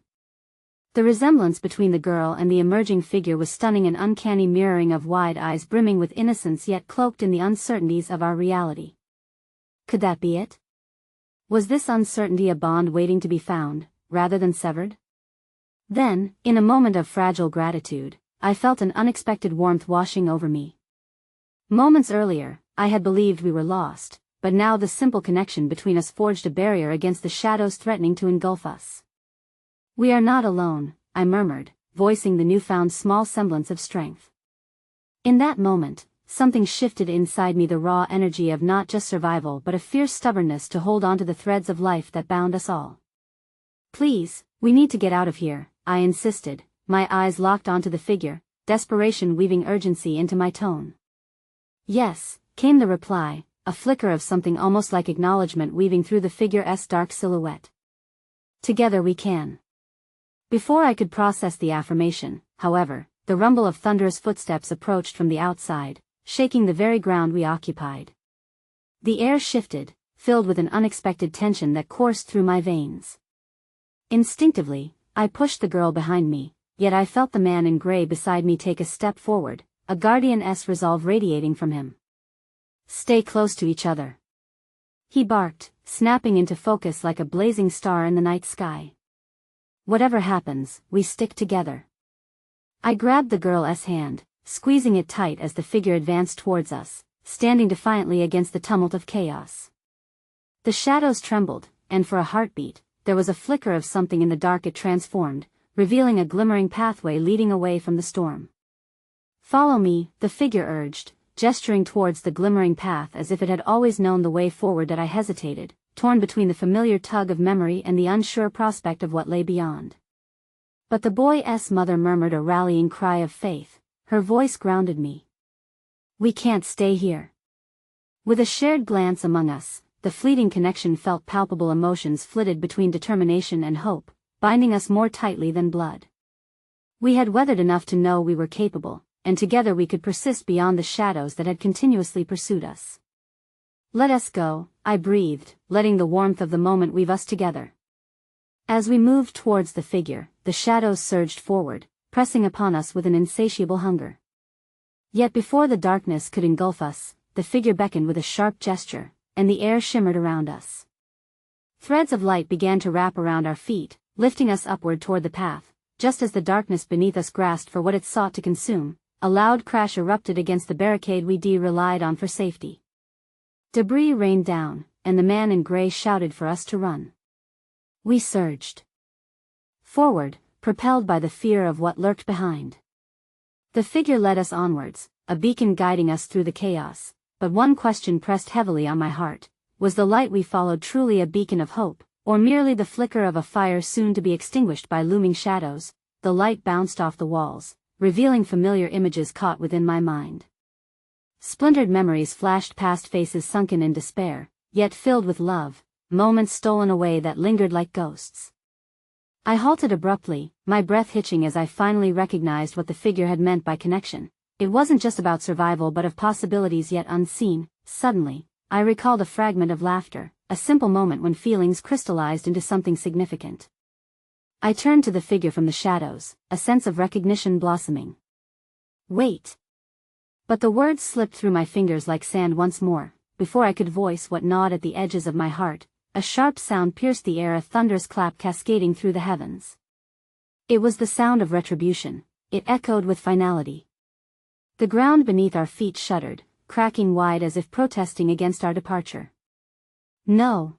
The resemblance between the girl and the emerging figure was stunning, an uncanny mirroring of wide eyes brimming with innocence yet cloaked in the uncertainties of our reality. Could that be it? Was this uncertainty a bond waiting to be found, rather than severed? Then, in a moment of fragile gratitude, I felt an unexpected warmth washing over me. Moments earlier, I had believed we were lost, but now the simple connection between us forged a barrier against the shadows threatening to engulf us. "We are not alone," I murmured, voicing the newfound small semblance of strength. In that moment, something shifted inside me, the raw energy of not just survival but a fierce stubbornness to hold on to the threads of life that bound us all. "Please, we need to get out of here," I insisted, my eyes locked onto the figure, desperation weaving urgency into my tone. "Yes," came the reply, a flicker of something almost like acknowledgement weaving through the figure's dark silhouette. "Together we can." Before I could process the affirmation, however, the rumble of thunderous footsteps approached from the outside, shaking the very ground we occupied. The air shifted, filled with an unexpected tension that coursed through my veins. Instinctively, I pushed the girl behind me, yet I felt the man in gray beside me take a step forward, a guardian's resolve radiating from him. "Stay close to each other," he barked, snapping into focus like a blazing star in the night sky. "Whatever happens, we stick together." I grabbed the girl's hand, squeezing it tight as the figure advanced towards us, standing defiantly against the tumult of chaos. The shadows trembled, and for a heartbeat, there was a flicker of something in the dark. It transformed, revealing a glimmering pathway leading away from the storm. "Follow me," the figure urged, gesturing towards the glimmering path as if it had always known the way forward. I hesitated, torn between the familiar tug of memory and the unsure prospect of what lay beyond. But the boy's mother murmured a rallying cry of faith, her voice grounded me. "We can't stay here." With a shared glance among us, the fleeting connection felt palpable. Emotions flitted between determination and hope, binding us more tightly than blood. We had weathered enough to know we were capable, and together we could persist beyond the shadows that had continuously pursued us. "Let us go," I breathed, letting the warmth of the moment weave us together. As we moved towards the figure, the shadows surged forward, pressing upon us with an insatiable hunger. Yet before the darkness could engulf us, the figure beckoned with a sharp gesture, and the air shimmered around us. Threads of light began to wrap around our feet, lifting us upward toward the path. Just as the darkness beneath us grasped for what it sought to consume, a loud crash erupted against the barricade we relied on for safety. Debris rained down, and the man in gray shouted for us to run. We surged forward, propelled by the fear of what lurked behind. The figure led us onwards, a beacon guiding us through the chaos, but one question pressed heavily on my heart: was the light we followed truly a beacon of hope, or merely the flicker of a fire soon to be extinguished by looming shadows? The light bounced off the walls, revealing familiar images caught within my mind. Splintered memories flashed past, faces sunken in despair, yet filled with love, moments stolen away that lingered like ghosts. I halted abruptly, my breath hitching as I finally recognized what the figure had meant by connection. It wasn't just about survival but of possibilities yet unseen. Suddenly, I recalled a fragment of laughter, a simple moment when feelings crystallized into something significant. I turned to the figure from the shadows, a sense of recognition blossoming. Wait! But the words slipped through my fingers like sand once more. Before I could voice what gnawed at the edges of my heart, a sharp sound pierced the air, a thunderous clap cascading through the heavens. It was the sound of retribution. It echoed with finality. The ground beneath our feet shuddered, cracking wide as if protesting against our departure. No!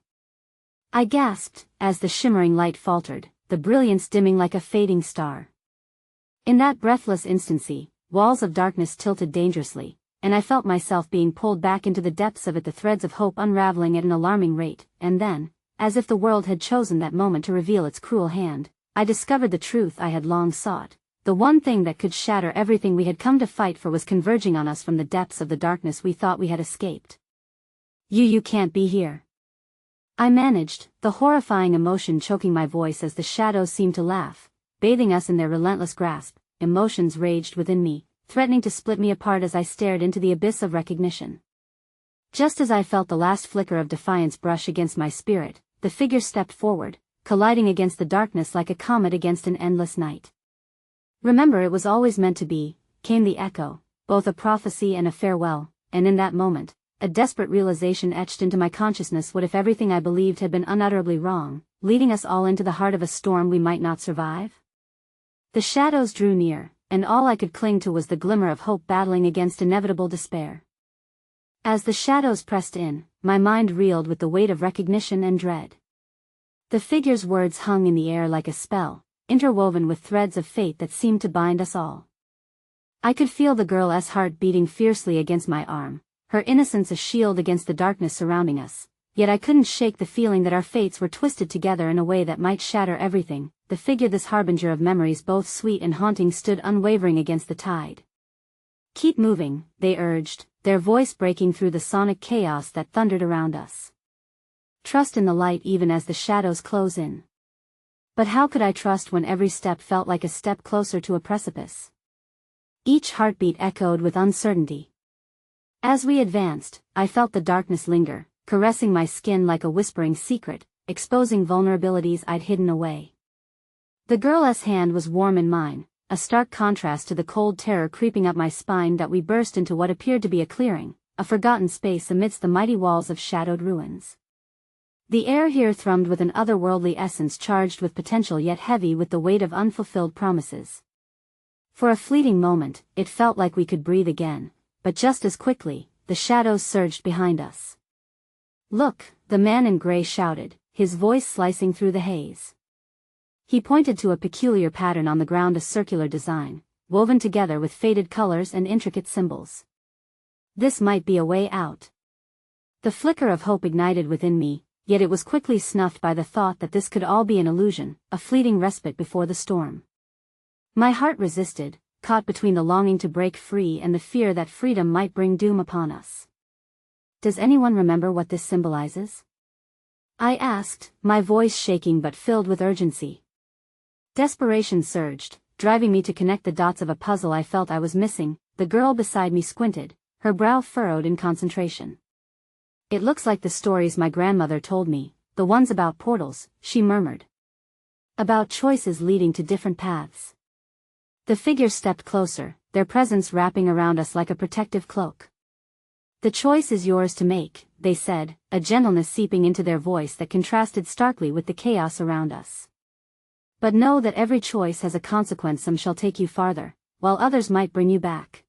I gasped, as the shimmering light faltered, the brilliance dimming like a fading star. In that breathless instancy, walls of darkness tilted dangerously, and I felt myself being pulled back into the depths of it, the threads of hope unraveling at an alarming rate. And then, as if the world had chosen that moment to reveal its cruel hand, I discovered the truth I had long sought. The one thing that could shatter everything we had come to fight for was converging on us from the depths of the darkness we thought we had escaped. You can't be here," I managed, the horrifying emotion choking my voice as the shadows seemed to laugh, bathing us in their relentless grasp. Emotions raged within me, threatening to split me apart as I stared into the abyss of recognition. Just as I felt the last flicker of defiance brush against my spirit, the figure stepped forward, colliding against the darkness like a comet against an endless night. "Remember, it was always meant to be," came the echo, both a prophecy and a farewell, and in that moment, a desperate realization etched into my consciousness. What if everything I believed had been unutterably wrong, leading us all into the heart of a storm we might not survive? The shadows drew near, and all I could cling to was the glimmer of hope battling against inevitable despair. As the shadows pressed in, my mind reeled with the weight of recognition and dread. The figure's words hung in the air like a spell, interwoven with threads of fate that seemed to bind us all. I could feel the girl's heart beating fiercely against my arm, her innocence a shield against the darkness surrounding us, yet I couldn't shake the feeling that our fates were twisted together in a way that might shatter everything. The figure, this harbinger of memories both sweet and haunting, stood unwavering against the tide. "Keep moving," they urged, their voice breaking through the sonic chaos that thundered around us. "Trust in the light even as the shadows close in." But how could I trust when every step felt like a step closer to a precipice? Each heartbeat echoed with uncertainty. As we advanced, I felt the darkness linger, caressing my skin like a whispering secret, exposing vulnerabilities I'd hidden away. The girl's hand was warm in mine, a stark contrast to the cold terror creeping up my spine that we burst into what appeared to be a clearing, a forgotten space amidst the mighty walls of shadowed ruins. The air here thrummed with an otherworldly essence, charged with potential yet heavy with the weight of unfulfilled promises. For a fleeting moment, it felt like we could breathe again, but just as quickly, the shadows surged behind us. "Look," the man in gray shouted, his voice slicing through the haze. He pointed to a peculiar pattern on the ground, a circular design, woven together with faded colors and intricate symbols. This might be a way out. The flicker of hope ignited within me, yet it was quickly snuffed by the thought that this could all be an illusion, a fleeting respite before the storm. My heart resisted, caught between the longing to break free and the fear that freedom might bring doom upon us. "Does anyone remember what this symbolizes?" I asked, my voice shaking but filled with urgency. Desperation surged, driving me to connect the dots of a puzzle I felt I was missing. The girl beside me squinted, her brow furrowed in concentration. "It looks like the stories my grandmother told me, the ones about portals," she murmured. "About choices leading to different paths." The figure stepped closer, their presence wrapping around us like a protective cloak. The choice is yours to make, they said, a gentleness seeping into their voice that contrasted starkly with the chaos around us. But know that every choice has a consequence. Some shall take you farther, while others might bring you back.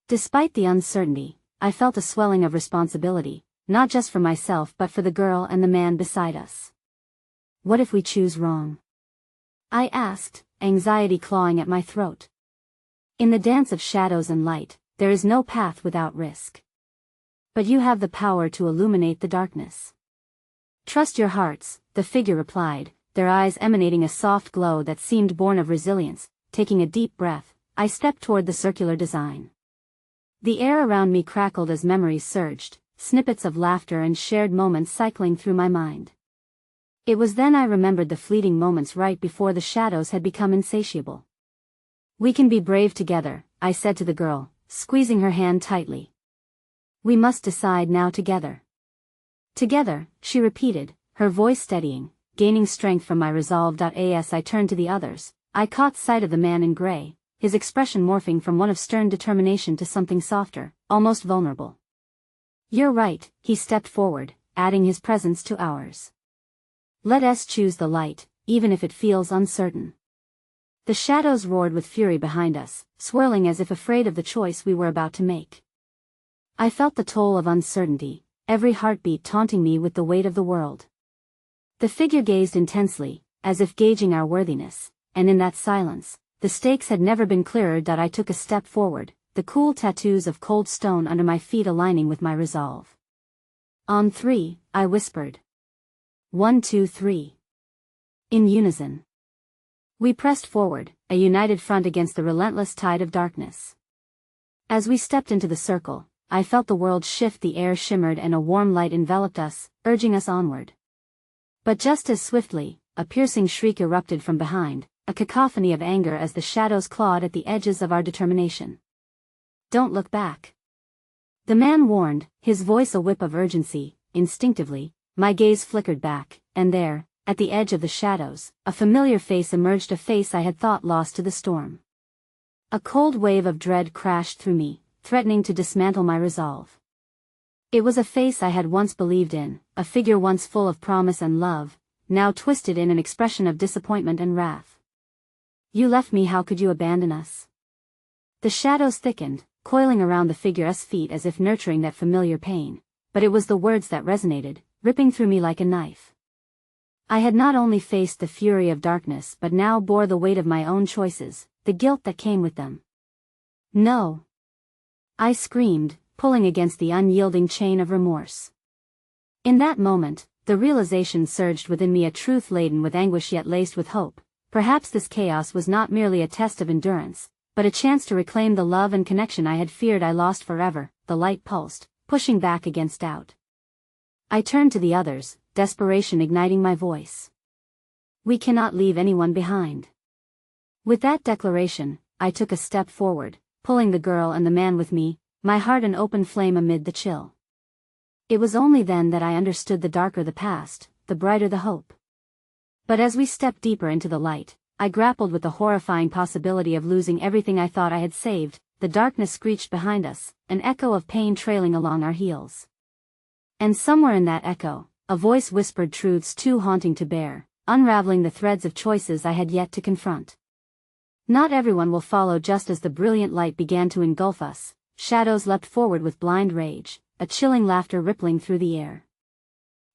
Despite the uncertainty, I felt a swelling of responsibility, not just for myself but for the girl and the man beside us. What if we choose wrong? I asked, anxiety clawing at my throat. In the dance of shadows and light, there is no path without risk. But you have the power to illuminate the darkness. Trust your hearts, the figure replied, their eyes emanating a soft glow that seemed born of resilience. Taking a deep breath, I stepped toward the circular design. The air around me crackled as memories surged, snippets of laughter and shared moments cycling through my mind. It was then I remembered the fleeting moments right before the shadows had become insatiable. We can be brave together, I said to the girl, squeezing her hand tightly. We must decide now together. Together, she repeated, her voice steadying, gaining strength from my resolve. As I turned to the others, I caught sight of the man in gray, his expression morphing from one of stern determination to something softer, almost vulnerable. You're right, he stepped forward, adding his presence to ours. Let us choose the light, even if it feels uncertain. The shadows roared with fury behind us, swirling as if afraid of the choice we were about to make. I felt the toll of uncertainty, every heartbeat taunting me with the weight of the world. The figure gazed intensely, as if gauging our worthiness, and in that silence, the stakes had never been clearer. I took a step forward, the cool tattoos of cold stone under my feet aligning with my resolve. On 3, I whispered. 1, 2, 3. In unison. We pressed forward, a united front against the relentless tide of darkness. As we stepped into the circle, I felt the world shift. The air shimmered and a warm light enveloped us, urging us onward. But just as swiftly, a piercing shriek erupted from behind, a cacophony of anger as the shadows clawed at the edges of our determination. Don't look back. The man warned, his voice a whip of urgency. Instinctively, my gaze flickered back, and there, at the edge of the shadows, a familiar face emerged, a face I had thought lost to the storm. A cold wave of dread crashed through me, threatening to dismantle my resolve. It was a face I had once believed in, a figure once full of promise and love, now twisted in an expression of disappointment and wrath. You left me, how could you abandon us? The shadows thickened, coiling around the figure's feet as if nurturing that familiar pain, but it was the words that resonated, ripping through me like a knife. I had not only faced the fury of darkness but now bore the weight of my own choices, the guilt that came with them. No! I screamed, pulling against the unyielding chain of remorse. In that moment, the realization surged within me, a truth laden with anguish yet laced with hope. Perhaps this chaos was not merely a test of endurance, but a chance to reclaim the love and connection I had feared I lost forever. The light pulsed, pushing back against doubt. I turned to the others, desperation igniting my voice. We cannot leave anyone behind. With that declaration, I took a step forward, pulling the girl and the man with me, my heart an open flame amid the chill. It was only then that I understood: the darker the past, the brighter the hope. But as we stepped deeper into the light, I grappled with the horrifying possibility of losing everything I thought I had saved. The darkness screeched behind us, an echo of pain trailing along our heels. And somewhere in that echo, a voice whispered truths too haunting to bear, unraveling the threads of choices I had yet to confront. Not everyone will follow. Just as the brilliant light began to engulf us, shadows leapt forward with blind rage, a chilling laughter rippling through the air.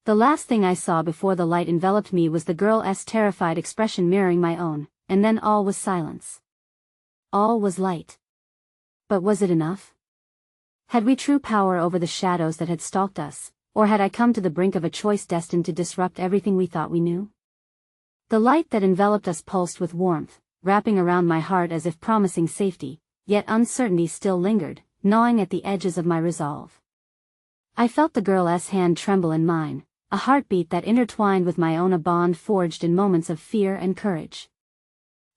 The last thing I saw before the light enveloped me was the girl's terrified expression mirroring my own, and then all was silence. All was light. But was it enough? Had we true power over the shadows that had stalked us, or had I come to the brink of a choice destined to disrupt everything we thought we knew? The light that enveloped us pulsed with warmth, wrapping around my heart as if promising safety, yet uncertainty still lingered, gnawing at the edges of my resolve. I felt the girl's hand tremble in mine, a heartbeat that intertwined with my own, a bond forged in moments of fear and courage.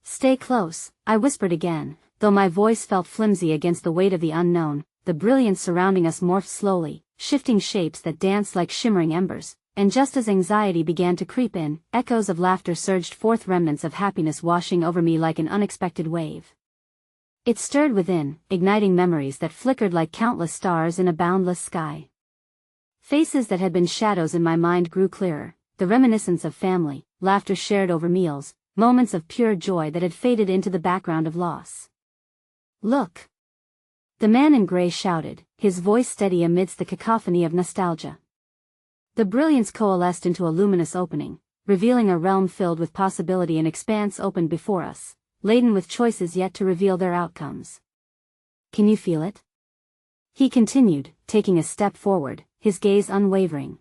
Stay close, I whispered again, though my voice felt flimsy against the weight of the unknown. The brilliance surrounding us morphed slowly, shifting shapes that danced like shimmering embers, and just as anxiety began to creep in, echoes of laughter surged forth, remnants of happiness washing over me like an unexpected wave. It stirred within, igniting memories that flickered like countless stars in a boundless sky. Faces that had been shadows in my mind grew clearer, the reminiscence of family, laughter shared over meals, moments of pure joy that had faded into the background of loss. "Look!" The man in gray shouted, his voice steady amidst the cacophony of nostalgia. The brilliance coalesced into a luminous opening, revealing a realm filled with possibility and expanse opened before us, laden with choices yet to reveal their outcomes. "Can you feel it?" he continued, taking a step forward, his gaze unwavering.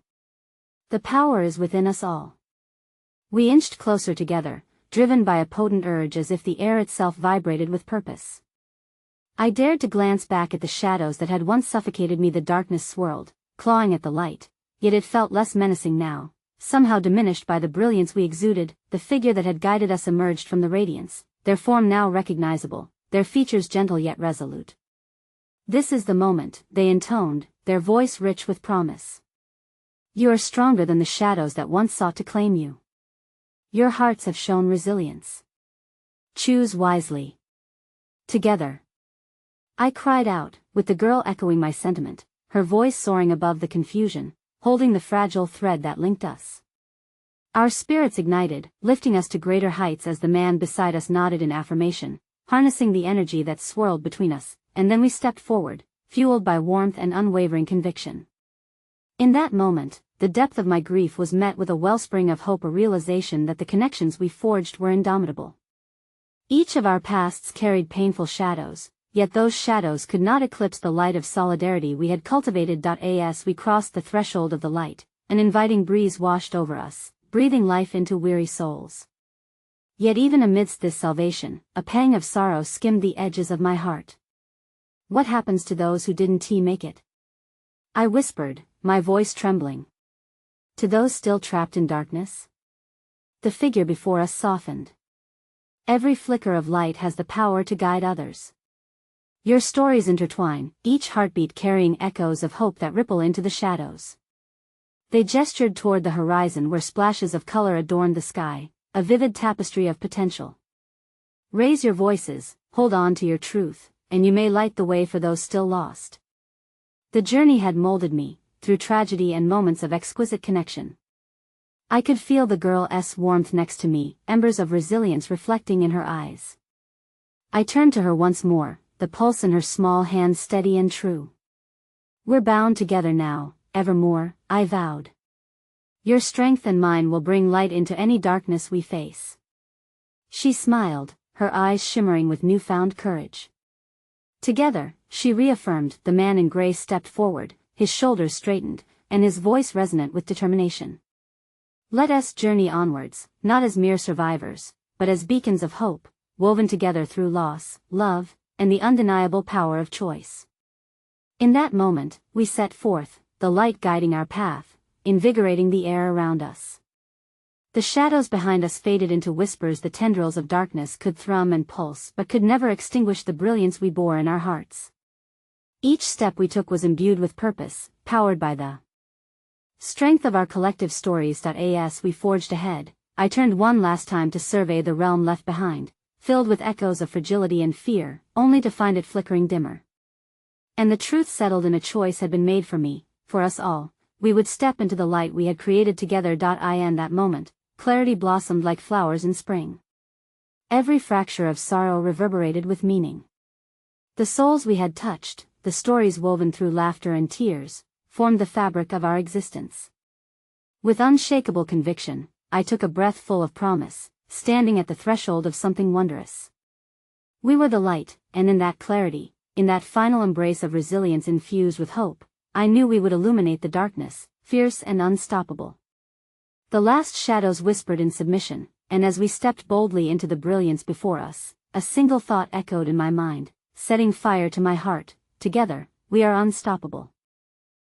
"The power is within us all." We inched closer together, driven by a potent urge as if the air itself vibrated with purpose. I dared to glance back at the shadows that had once suffocated me. The darkness swirled, clawing at the light, yet it felt less menacing now, somehow diminished by the brilliance we exuded. The figure that had guided us emerged from the radiance, their form now recognizable, their features gentle yet resolute. "This is the moment," they intoned, their voice rich with promise. "You are stronger than the shadows that once sought to claim you. Your hearts have shown resilience. Choose wisely." "Together," I cried out, with the girl echoing my sentiment, her voice soaring above the confusion, holding the fragile thread that linked us. Our spirits ignited, lifting us to greater heights as the man beside us nodded in affirmation, harnessing the energy that swirled between us, and then we stepped forward, fueled by warmth and unwavering conviction. In that moment, the depth of my grief was met with a wellspring of hope, a realization that the connections we forged were indomitable. Each of our pasts carried painful shadows, yet those shadows could not eclipse the light of solidarity we had cultivated. As we crossed the threshold of the light, an inviting breeze washed over us, breathing life into weary souls. Yet even amidst this salvation, a pang of sorrow skimmed the edges of my heart. "What happens to those who didn't make it?" I whispered, my voice trembling. "To those still trapped in darkness?" The figure before us softened. "Every flicker of light has the power to guide others. Your stories intertwine, each heartbeat carrying echoes of hope that ripple into the shadows." They gestured toward the horizon where splashes of color adorned the sky, a vivid tapestry of potential. "Raise your voices, hold on to your truth, and you may light the way for those still lost." The journey had molded me, through tragedy and moments of exquisite connection. I could feel the girl's warmth next to me, embers of resilience reflecting in her eyes. I turned to her once more, the pulse in her small hands steady and true. "We're bound together now, evermore," I vowed. "Your strength and mine will bring light into any darkness we face." She smiled, her eyes shimmering with newfound courage. "Together," she reaffirmed. The man in gray stepped forward, his shoulders straightened, and his voice resonant with determination. "Let us journey onwards, not as mere survivors, but as beacons of hope, woven together through loss, love, and the undeniable power of choice." In that moment, we set forth, the light guiding our path, invigorating the air around us. The shadows behind us faded into whispers. The tendrils of darkness could thrum and pulse but could never extinguish the brilliance we bore in our hearts. Each step we took was imbued with purpose, powered by the strength of our collective stories. As we forged ahead, I turned one last time to survey the realm left behind, filled with echoes of fragility and fear, only to find it flickering dimmer. And the truth settled in: a choice had been made for me, for us all. We would step into the light we had created together. In that moment, clarity blossomed like flowers in spring. Every fracture of sorrow reverberated with meaning. The souls we had touched, the stories woven through laughter and tears, formed the fabric of our existence. With unshakable conviction, I took a breath full of promise, standing at the threshold of something wondrous. We were the light, and in that clarity, in that final embrace of resilience infused with hope, I knew we would illuminate the darkness, fierce and unstoppable. The last shadows whispered in submission, and as we stepped boldly into the brilliance before us, a single thought echoed in my mind, setting fire to my heart: together, we are unstoppable.